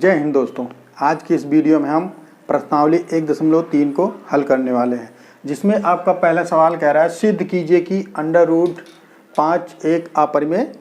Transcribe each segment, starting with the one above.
जय हिंद दोस्तों। आज की इस वीडियो में हम प्रश्नावली 1.3 को हल करने वाले हैं, जिसमें आपका पहला सवाल कह रहा है सिद्ध कीजिए कि √5 एक अपरिमेय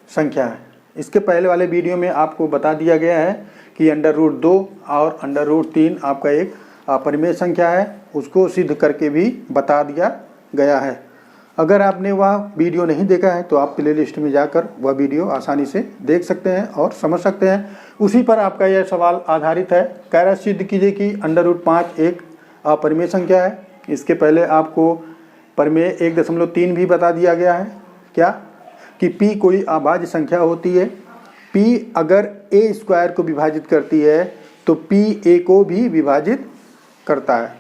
संख्या है। इसके पहले वाले वीडियो में आपको बता दिया गया है कि √2 और √3 आपका एक अपरिमेय संख्या है, उसको सिद्ध करके भी बता दिया गया है। अगर आपने वह वीडियो नहीं देखा है तो आप प्लेलिस्ट में जाकर वह वीडियो आसानी से देख सकते हैं और समझ सकते हैं। उसी पर आपका यह सवाल आधारित है। कह रहा सिद्ध कीजिए कि √5 एक अपरिमेय संख्या है। इसके पहले आपको परिमेय 1.3 भी बता दिया गया है। क्या कि p कोई अभाज्य संख्या होती है। p अगर a² को विभाजित करती है तो p a को भी विभाजित करता है,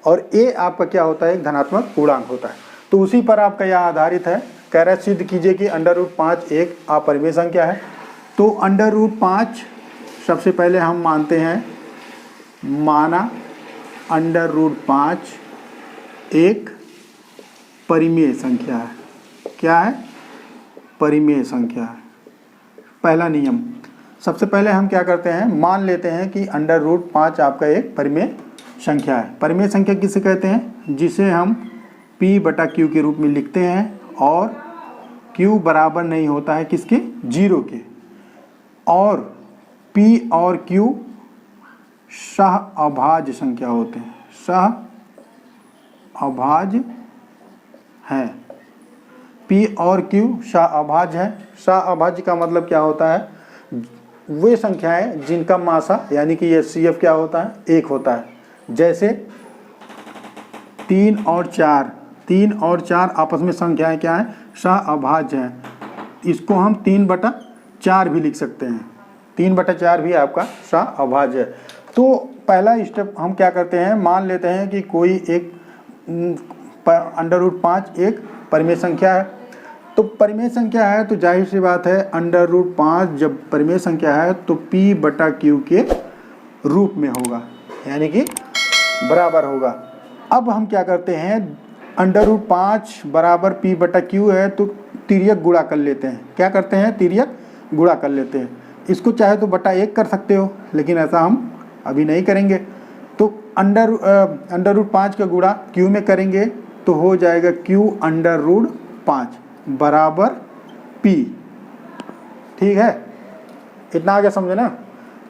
और a आपका क्या होता है, एक धनात्मक पूर्णांक होता है। तो उसी पर आपका यह आधारित है। कह रहा है सिद्ध कीजिए कि √5 एक अपरिमेय संख्या है। तो √5 सबसे पहले हम मानते हैं, माना √5 एक परिमेय संख्या है। क्या है? परिमेय संख्या है। पहला नियम, सबसे पहले हम क्या करते हैं, मान लेते हैं कि √5 आपका एक परिमेय संख्या है। परिमेय संख्या किसे कहते हैं? जिसे हम p/q के रूप में लिखते हैं, और q बराबर नहीं होता है किसके? 0 के। और p और q सह अभाज्य संख्या होते हैं, सह अभाज्य है। p और q सह अभाज्य है। सह अभाज्य का मतलब क्या होता है? वे संख्याएं जिनका मासा यानी कि HCF क्या होता है? 1 होता है। जैसे 3 और 4 आपस में संख्याएं क्या हैं? सह अभाज्य हैं। इसको हम 3/4 भी लिख सकते हैं। 3/4 भी आपका सह अभाज्य है। तो पहला स्टेप हम क्या करते हैं, मान लेते हैं कि कोई एक √5 एक परिमेय संख्या है। तो परिमेय संख्या है तो जाहिर सी बात है, √5 जब परिमेय संख्या है तो p/q के रूप में होगा, यानी कि बराबर होगा। अब हम क्या करते हैं, √5 बराबर p/q है तो तिर्यक गुणा कर लेते हैं। क्या करते हैं? तिर्यक गुणा कर लेते हैं। इसको चाहे तो /1 कर सकते हो, लेकिन ऐसा हम अभी नहीं करेंगे। तो √5 का गुणा q में करेंगे तो हो जाएगा q√5 बराबर p। ठीक है, इतना आगे समझे ना।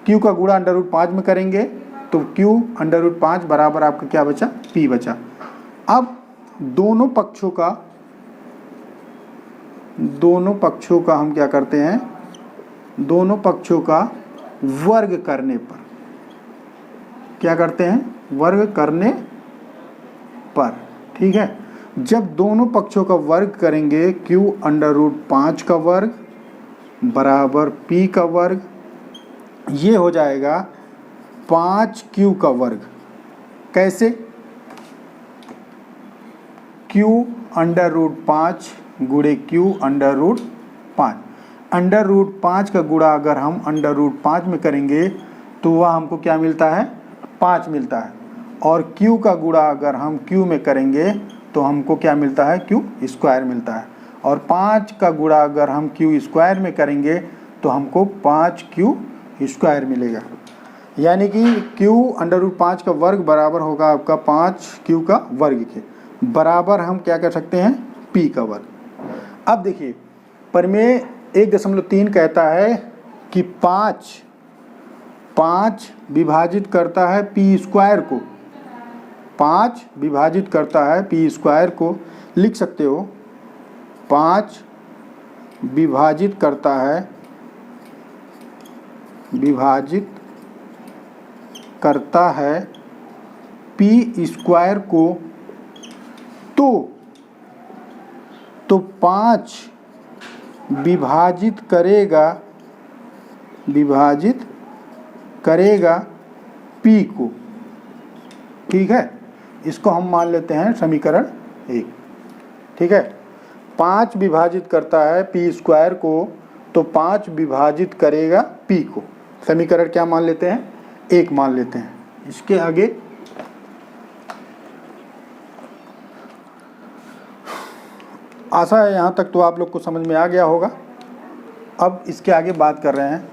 q का गुणा √5 में करेंगे तो q√5 बराबर आपका क्या बचा? p बचा। अब दोनों पक्षों का हम क्या करते हैं, दोनों पक्षों का वर्ग करने पर क्या करते हैं? वर्ग करने पर। ठीक है, जब दोनों पक्षों का वर्ग करेंगे, q√5 का वर्ग बराबर p का वर्ग, ये हो जाएगा 5q का वर्ग। कैसे? q√5 गुणे q√5। √5 का गुणा अगर हम √5 में करेंगे तो वह हमको क्या मिलता है? 5 मिलता है। और q का गुणा अगर हम q में करेंगे तो हमको क्या मिलता है? q² मिलता है। और 5 का गुणा अगर हम q² में करेंगे तो हमको 5q² मिलेगा। यानी कि q√5 का वर्ग बराबर होगा आपका 5q का वर्ग के बराबर। हम क्या कर सकते हैं? p का वर्ग। अब देखिए, परिमेय 1.3 कहता है कि 5 विभाजित करता है p² को। 5 विभाजित करता है p² को। लिख सकते हो 5 विभाजित करता है p² को। तो 5 विभाजित करेगा p को। ठीक है, इसको हम मान लेते हैं समीकरण 1। ठीक है, 5 विभाजित करता है p² को, तो 5 विभाजित करेगा p को। समीकरण क्या मान लेते हैं? 1 मान लेते हैं। इसके आगे आशा है यहाँ तक तो आप लोग को समझ में आ गया होगा। अब इसके आगे बात कर रहे हैं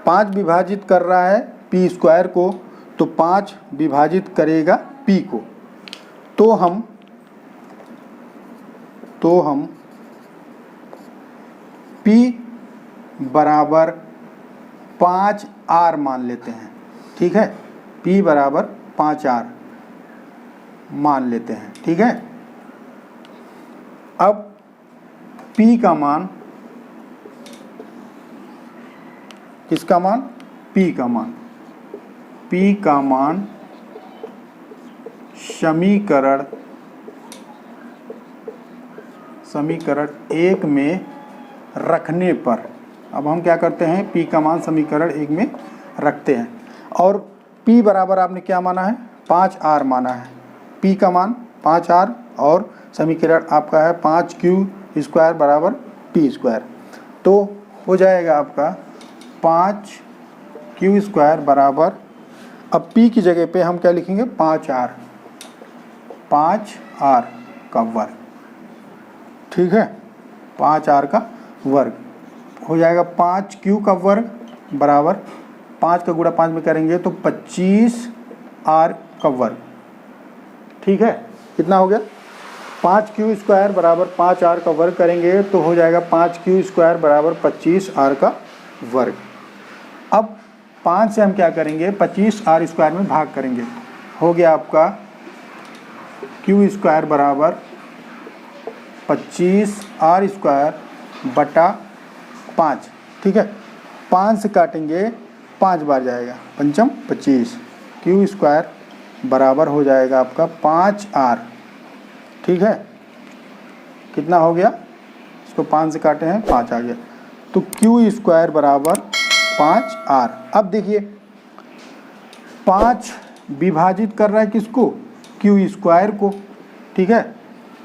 5 विभाजित कर रहा है पी स्क्वायर को, तो 5 विभाजित करेगा पी को। तो हम P बराबर 5R मान लेते हैं। ठीक है, P बराबर 5R मान लेते हैं। ठीक है, अब P का मान, किसका मान? P का मान। P का मान समीकरण 1 में रखने पर, अब हम क्या करते हैं, P का मान समीकरण 1 में रखते हैं और P बराबर आपने क्या माना है? 5R माना है। P का मान 5R और समीकरण आपका है 5Q² बराबर P स्क्वायर। तो हो जाएगा आपका 5Q² बराबर, अब P की जगह पे हम क्या लिखेंगे? 5R का वर्ग। ठीक है, 5R का वर्ग हो जाएगा 5Q का वर्ग बराबर 5 का गुणा 5 में करेंगे तो 25R का वर्ग। ठीक है, कितना हो गया? 5Q² बराबर 5R का वर्ग करेंगे तो हो जाएगा 5Q² बराबर 25R का वर्ग। अब 5 से हम क्या करेंगे? 25R² में भाग करेंगे। हो गया आपका Q² बराबर 25R² बटा 5। ठीक है, 5 से काटेंगे 5 बार जाएगा, 5 25। Q² बराबर हो जाएगा आपका 5R। ठीक है, कितना हो गया? इसको 5 से काटे हैं, 5 आ गया, तो Q² बराबर 5R। अब देखिए 5 विभाजित कर रहा है किसको? Q² को। ठीक है,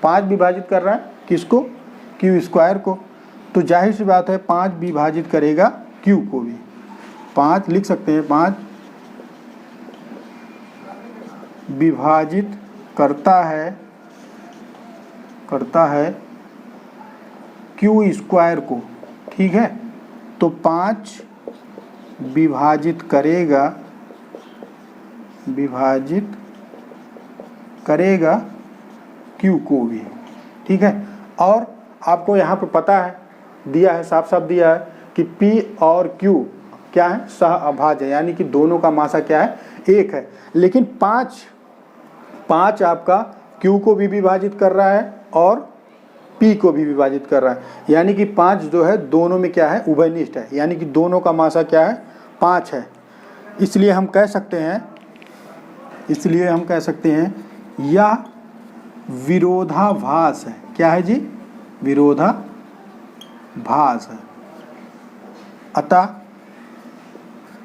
5 विभाजित कर रहा है किसको? Q² को। तो जाहिर सी बात है 5 विभाजित करेगा Q को भी। 5 लिख सकते हैं, 5 विभाजित करता है Q² को। ठीक है, तो 5 विभाजित करेगा Q को भी। ठीक है, और आपको यहाँ पे पता है, दिया है, साफ साफ दिया है कि P और Q क्या है? सह अभाज्य है, यानी कि दोनों का मासा क्या है? 1 है। लेकिन 5 आपका Q को भी विभाजित कर रहा है और P को भी विभाजित कर रहा है, यानी कि 5 जो है दोनों में क्या है? उभयनिष्ठ है, यानी कि दोनों का मासा क्या है? 5 है। इसलिए हम कह सकते हैं यह विरोधाभास है। क्या है जी? विरोधाभास है। अतः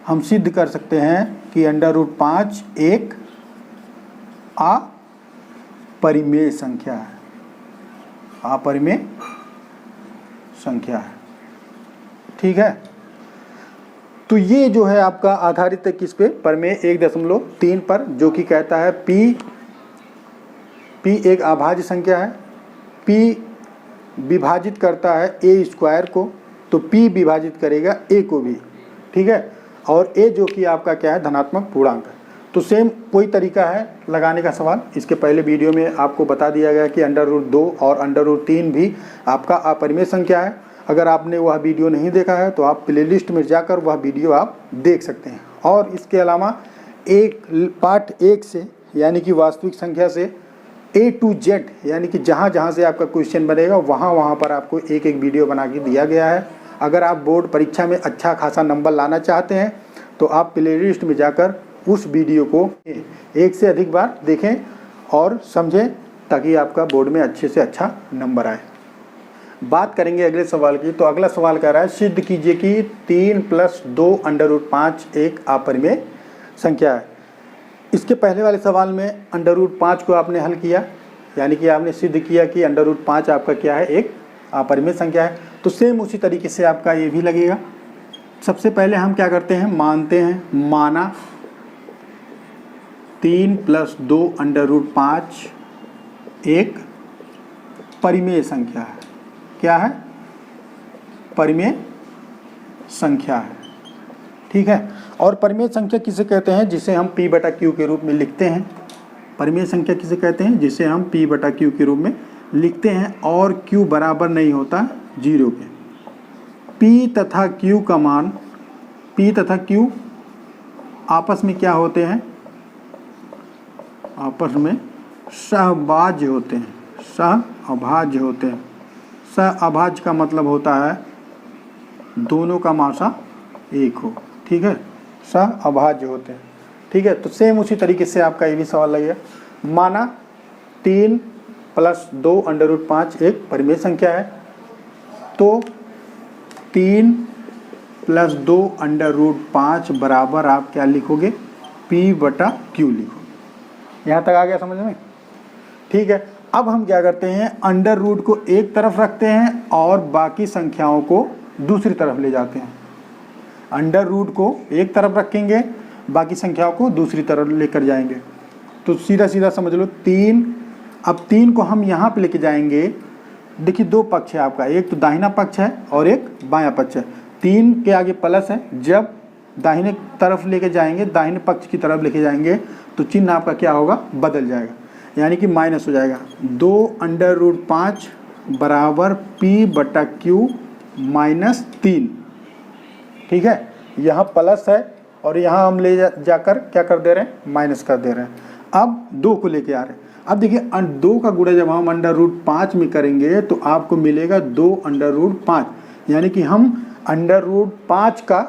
हम सिद्ध कर सकते हैं कि √5 एक अपरिमेय संख्या है। अपरिमेय संख्या है। ठीक है, तो ये जो है आपका आधारित है किस पे? प्रमेय 1.3 पर, जो कि कहता है P एक अभाज्य संख्या है। P विभाजित करता है A² को, तो P विभाजित करेगा A को भी। ठीक है, और A जो कि आपका क्या है? धनात्मक पूर्णांक है। तो सेम कोई तरीका है लगाने का सवाल। इसके पहले वीडियो में आपको बता दिया गया कि √2 और √3 भी आपका अपरिमेय संख्या है। अगर आपने वह वीडियो नहीं देखा है तो आप प्लेलिस्ट में जाकर वह वीडियो आप देख सकते हैं। और इसके अलावा पार्ट 1 से, यानी कि वास्तविक संख्या से A to Z, यानी कि जहाँ जहाँ से आपका क्वेश्चन बनेगा वहाँ पर आपको एक वीडियो बना के दिया गया है। अगर आप बोर्ड परीक्षा में अच्छा खासा नंबर लाना चाहते हैं तो आप प्लेलिस्ट में जाकर उस वीडियो को 1 से अधिक बार देखें और समझें, ताकि आपका बोर्ड में अच्छे से अच्छा नंबर आए। बात करेंगे अगले सवाल की। तो अगला सवाल कह रहा है सिद्ध कीजिए कि 3 + 2 √5 एक अपरिमेय संख्या है। इसके पहले वाले सवाल में √5 को आपने हल किया, यानी कि आपने सिद्ध किया कि √5 आपका क्या है? एक अपरिमेय संख्या है। तो सेम उसी तरीके से आपका ये भी लगेगा। सबसे पहले हम क्या करते हैं? मानते हैं। माना 3 + 2 √5 एक परिमेय संख्या है। क्या है? परिमेय संख्या है। ठीक है। और परिमेय संख्या किसे कहते हैं, जिसे हम p बटा क्यू के रूप में लिखते हैं। परिमेय संख्या किसे कहते हैं, जिसे हम p बटा क्यू के रूप में लिखते हैं और q बराबर नहीं होता 0 के। p तथा q का मान, p तथा q आपस में क्या होते हैं, आपस में सहभाज्य होते हैं, सहअभाज्य होते हैं। सहअभाज्य का मतलब होता है दोनों का मासा एक हो, ठीक है, सहअभाज्य होते हैं, ठीक है। तो सेम उसी तरीके से आपका ये भी सवाल लगेगा। माना 3 + 2 √5 एक परिमेय संख्या है, तो 3 + 2 √5 बराबर आप क्या लिखोगे, p बटा q लिखोगे। यहाँ तक आ गया समझ में, ठीक है। अब हम क्या करते हैं, अंडर रूट को एक तरफ रखते हैं और बाकी संख्याओं को दूसरी तरफ ले जाते हैं। अंडर रूट को एक तरफ रखेंगे, बाकी संख्याओं को दूसरी तरफ लेकर जाएंगे। तो सीधा सीधा समझ लो 3, अब 3 को हम यहाँ पे लेके जाएंगे। देखिए 2 पक्ष है आपका, एक तो दाहिना पक्ष है और एक बायां पक्ष है। 3 के आगे प्लस है, जब दाहिने तरफ लेके जाएंगे, दाहिने पक्ष की तरफ लेके जाएंगे तो चिन्ह आपका क्या होगा, बदल जाएगा, यानी कि माइनस हो जाएगा। 2 √5 बराबर p बटा q -3, ठीक है। यहाँ प्लस है और यहाँ हम ले जाकर क्या कर दे रहे हैं, माइनस कर दे रहे हैं। अब 2 को लेके आ रहे हैं। अब देखिए 2 का गुणा जब हम √5 में करेंगे तो आपको मिलेगा 2 √5, यानी कि हम √5 का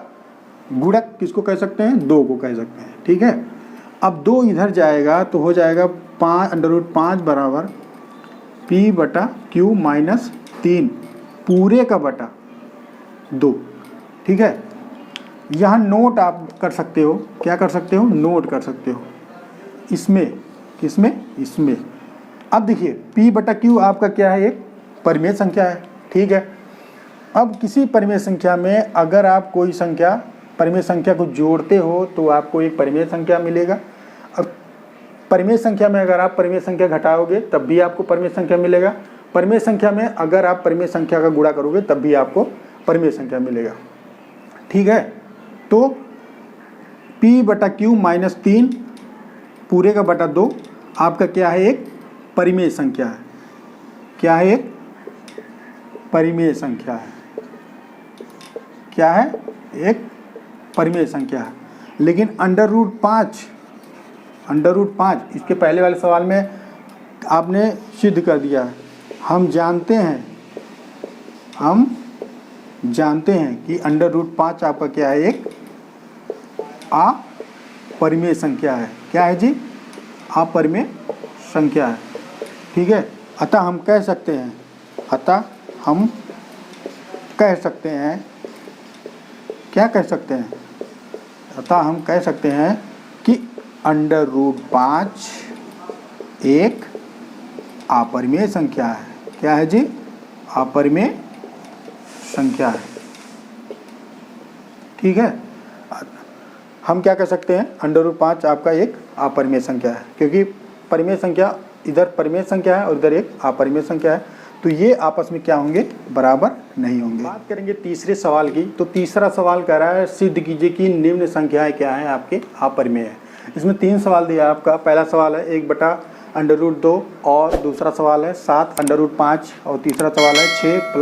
गुणक किसको कह सकते हैं, 2 को कह सकते हैं, ठीक है। अब 2 इधर जाएगा तो हो जाएगा √5 बराबर p बटा q -3 पूरे का बटा 2, ठीक है। यहाँ नोट आप कर सकते हो, क्या कर सकते हो, नोट कर सकते हो इसमें, किसमें, इसमें। अब देखिए p बटा q आपका क्या है, एक परिमेय संख्या है, ठीक है। अब किसी परिमेय संख्या में अगर आप कोई संख्या, परिमेय संख्या को जोड़ते हो तो आपको एक परिमेय संख्या मिलेगा। अब परिमेय संख्या में अगर आप परिमेय संख्या घटाओगे तब भी आपको परिमेय संख्या मिलेगा। परिमेय संख्या में अगर आप परिमेय संख्या का गुणा करोगे तब भी आपको परिमेय संख्या मिलेगा, ठीक है। तो p बटा q -3 पूरे का बटा 2 आपका क्या है, एक परिमेय संख्या है। क्या है, एक परिमेय संख्या है। क्या है, एक परिमेय संख्या है। लेकिन √5 इसके पहले वाले सवाल में आपने सिद्ध कर दिया है। हम जानते हैं कि √5 आपका क्या है, एक अपरिमेय संख्या है। क्या है जी, अपरिमेय संख्या है, ठीक है। अतः हम कह सकते हैं, क्या कह सकते हैं, अतः हम कह सकते हैं कि √5 एक अपरिमेय संख्या है। क्या है जी, अपरिमेय संख्या है, ठीक है। हम क्या कह सकते हैं, √5 आपका एक अपरिमेय संख्या है, क्योंकि परिमेय संख्या इधर परिमेय संख्या है और इधर एक अपरिमेय संख्या है, तो ये आपस में क्या होंगे, बराबर नहीं होंगे। बात करेंगे तीसरे सवाल की। तो तीसरा सवाल कह रहा है सिद्ध कीजिए कि निम्न संख्याएं क्या हैं आपके अपरिमेय है। इसमें 3 सवाल दिया आपका। पहला सवाल है 1 बटा √2 और दूसरा सवाल है 7 √5 और तीसरा सवाल है 6 +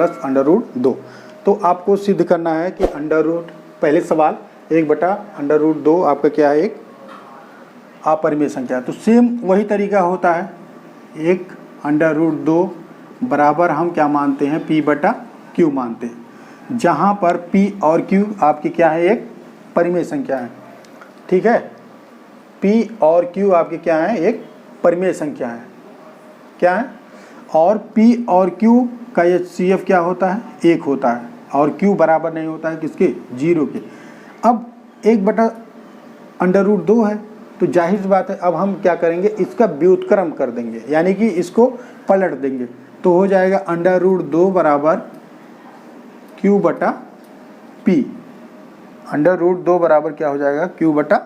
√2। तो आपको सिद्ध करना है कि पहले सवाल 1 बटा √2 आपका क्या है, एक अपरिमेय संख्या है। तो सेम वही तरीका होता है, एक √2 बराबर हम क्या मानते हैं, p बटा q मानते हैं, जहाँ पर p और q आपकी क्या है, एक परिमेय संख्या है, ठीक है। p और q आपके क्या है, एक परिमेय संख्या है। क्या है, और p और q का ये CF क्या होता है, 1 होता है, और q बराबर नहीं होता है किसके, 0 के। अब 1 बटा √2 है, तो जाहिर सी बात है अब हम क्या करेंगे, इसका व्युत्क्रम कर देंगे, यानी कि इसको पलट देंगे। तो हो जाएगा √2 बराबर q बटा p। √2 बराबर क्या हो जाएगा, q बटा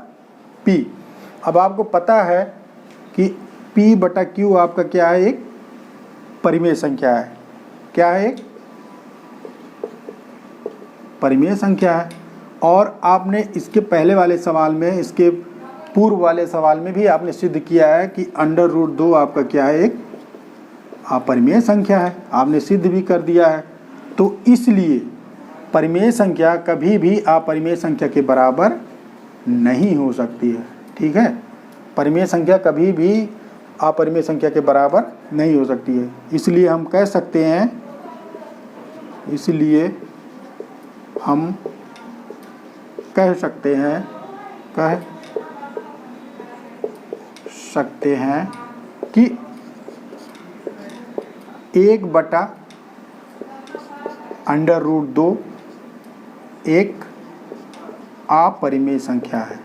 p। अब आपको पता है कि p बटा q आपका क्या है, एक परिमेय संख्या है। क्या है, एक परिमेय संख्या है। और आपने इसके पहले वाले सवाल में, इसके पूर्व वाले सवाल में भी आपने सिद्ध किया है कि अंडर रूट 2 आपका क्या है, एक अपरिमेय संख्या है। आपने सिद्ध भी कर दिया है। तो इसलिए परिमेय संख्या कभी भी अपरिमेय संख्या के बराबर नहीं हो सकती है। ठीक है, परिमेय संख्या कभी भी अपरिमेय संख्या के बराबर नहीं हो सकती है। इसलिए हम कह सकते हैं, कह सकते हैं कि 1/√2 एक अपरिमेय संख्या है।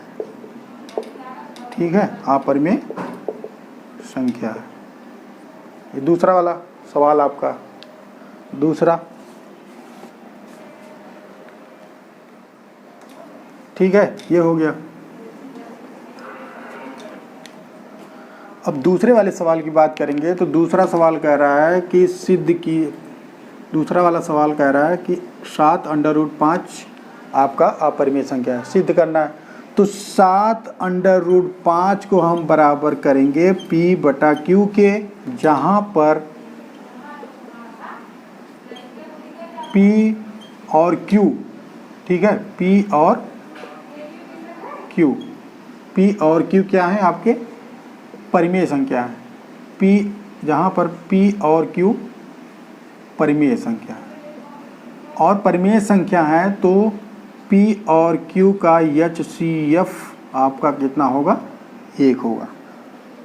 ठीक है, अपरिमेय संख्या है। ये दूसरा वाला सवाल आपका दूसरा। ठीक है, ये हो गया। अब दूसरे वाले सवाल की बात करेंगे। तो दूसरा सवाल कह रहा है कि दूसरा वाला सवाल कह रहा है कि 7√5 आपका अपरिमेय संख्या है, सिद्ध करना है। तो 7√5 को हम बराबर करेंगे P/Q के, जहाँ पर P और Q, ठीक है, P और Q क्या है, आपके परिमेय संख्या है। जहाँ पर P और Q परिमेय संख्या है, और परिमेय संख्या है तो P और Q का HCF आपका कितना होगा, 1 होगा।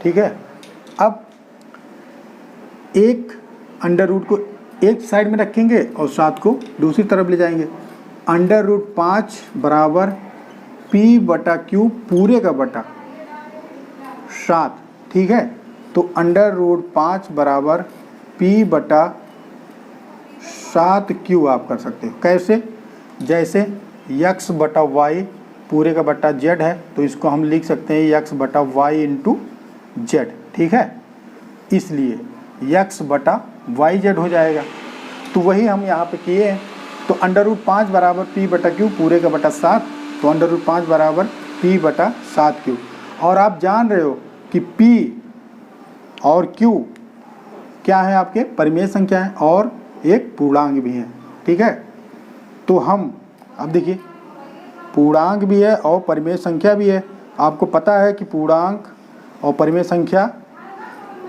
ठीक है, अब एक अंडर रूट को एक साइड में रखेंगे और 7 को दूसरी तरफ ले जाएंगे। अंडर रूट 5 बराबर P/Q पूरे का बटा 7। ठीक है, तो अंडर रूट 5 बराबर P/7Q आप कर सकते हो। कैसे? जैसे x/y पूरे का बटा z है, तो इसको हम लिख सकते हैं x/y इंटू z। ठीक है, इसलिए x/yz हो जाएगा। तो वही हम यहाँ पे किए हैं। तो अंडर रूट 5 बराबर P/Q पूरे का बटा 7, तो अंडर रूट 5 बराबर P/7Q। और आप जान रहे हो कि P और Q क्या है, आपके परिमेय संख्या है और एक पूर्णांक भी है। ठीक है, तो हम अब देखिए, पूर्णांक भी है और परिमेय संख्या भी है। आपको पता है कि पूर्णांक और परिमेय संख्या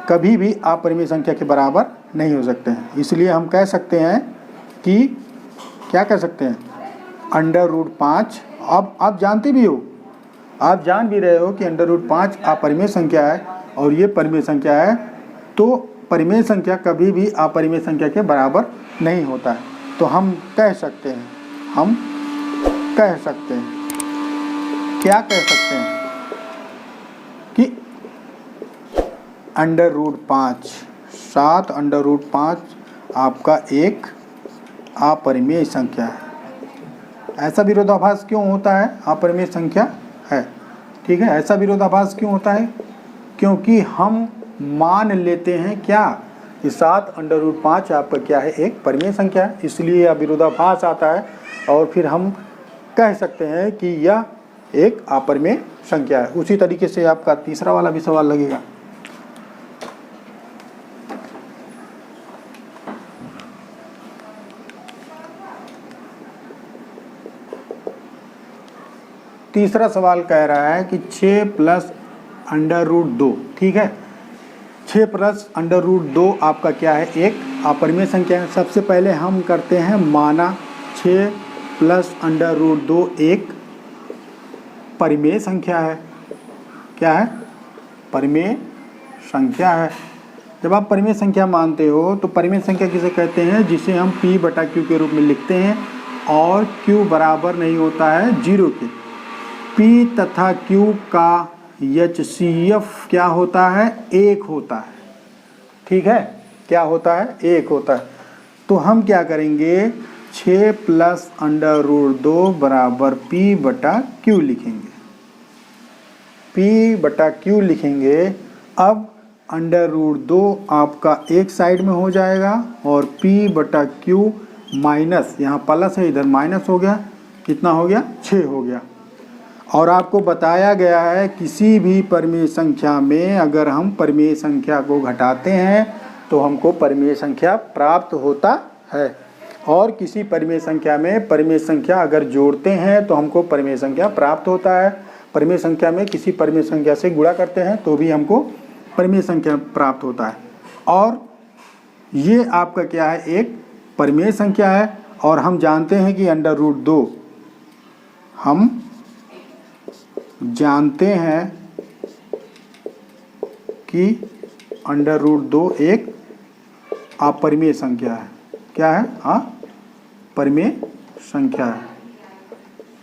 कभी भी अपरिमेय संख्या के बराबर नहीं हो सकते हैं। इसलिए हम कह सकते हैं कि क्या कह सकते हैं, अंडर रूट 5। अब आप जानते भी हो, आप जान भी रहे हो कि अंडर रूट 5 अपरिमेय संख्या है और ये परिमेय संख्या है। तो परिमेय संख्या कभी भी अपरिमेय संख्या के बराबर नहीं होता है। तो हम कह सकते हैं क्या कह सकते हैं कि अंडर रूट 5 आपका एक अपरिमेय संख्या है। ऐसा विरोधाभास क्यों होता है, अपरिमेय संख्या है। ठीक है, ऐसा विरोधाभास क्यों होता है, क्योंकि हम मान लेते हैं क्या कि 7√5 आपका क्या है, एक परिमेय संख्या है। इसलिए यह विरोधाभास आता है और फिर हम कह सकते हैं कि यह एक अपरिमेय संख्या है। उसी तरीके से आपका तीसरा वाला भी सवाल लगेगा। तीसरा सवाल कह रहा है कि 6 + अंडर रूट 2। ठीक है, 6 + अंडर रूट 2 आपका क्या है, एक अपरिमेय संख्या है। सबसे पहले हम करते हैं माना 6 + अंडर रूट 2 एक परिमेय संख्या है। क्या है, परिमेय संख्या है। जब आप परिमेय संख्या मानते हो तो परिमेय संख्या किसे कहते हैं, जिसे हम P/Q के रूप में लिखते हैं और Q बराबर नहीं होता है 0 के। P तथा Q का HCF क्या होता है, 1 होता है। ठीक है, क्या होता है, 1 होता है। तो हम क्या करेंगे, 6 + अंडर रूट 2 बराबर P/Q लिखेंगे। P/Q लिखेंगे। अब अंडर रूट 2 आपका एक साइड में हो जाएगा और P/Q माइनस, यहाँ प्लस है इधर माइनस हो गया, कितना हो गया, 6 हो गया। और आपको बताया गया है किसी भी परिमेय संख्या में अगर हम परिमेय संख्या को घटाते हैं तो हमको परिमेय संख्या प्राप्त होता है, और किसी परिमेय संख्या में परिमेय संख्या अगर जोड़ते हैं तो हमको परिमेय संख्या प्राप्त होता है। परिमेय संख्या में किसी परिमेय संख्या से गुणा करते हैं तो भी हमको परिमेय संख्या प्राप्त होता है। और ये आपका क्या है, एक परिमेय संख्या है। और हम जानते हैं कि √2, हम जानते हैं कि √2 एक अपरिमेय संख्या है। क्या है, अपरिमेय संख्या है।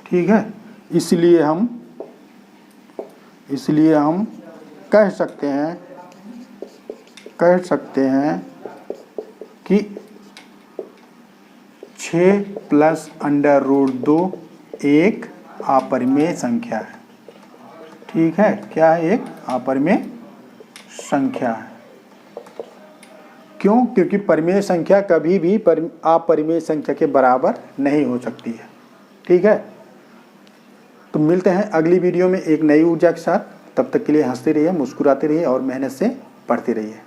ठीक है, इसलिए हम कह सकते हैं कि 6 + √2 एक अपरिमेय संख्या है। ठीक है, क्या है, एक अपरिमेय संख्या है। क्यों? क्योंकि परिमेय संख्या कभी भी अपरिमेय संख्या के बराबर नहीं हो सकती है। ठीक है, तो मिलते हैं अगली वीडियो में एक नई ऊर्जा के साथ। तब तक के लिए हंसते रहिए, मुस्कुराते रहिए और मेहनत से पढ़ते रहिए।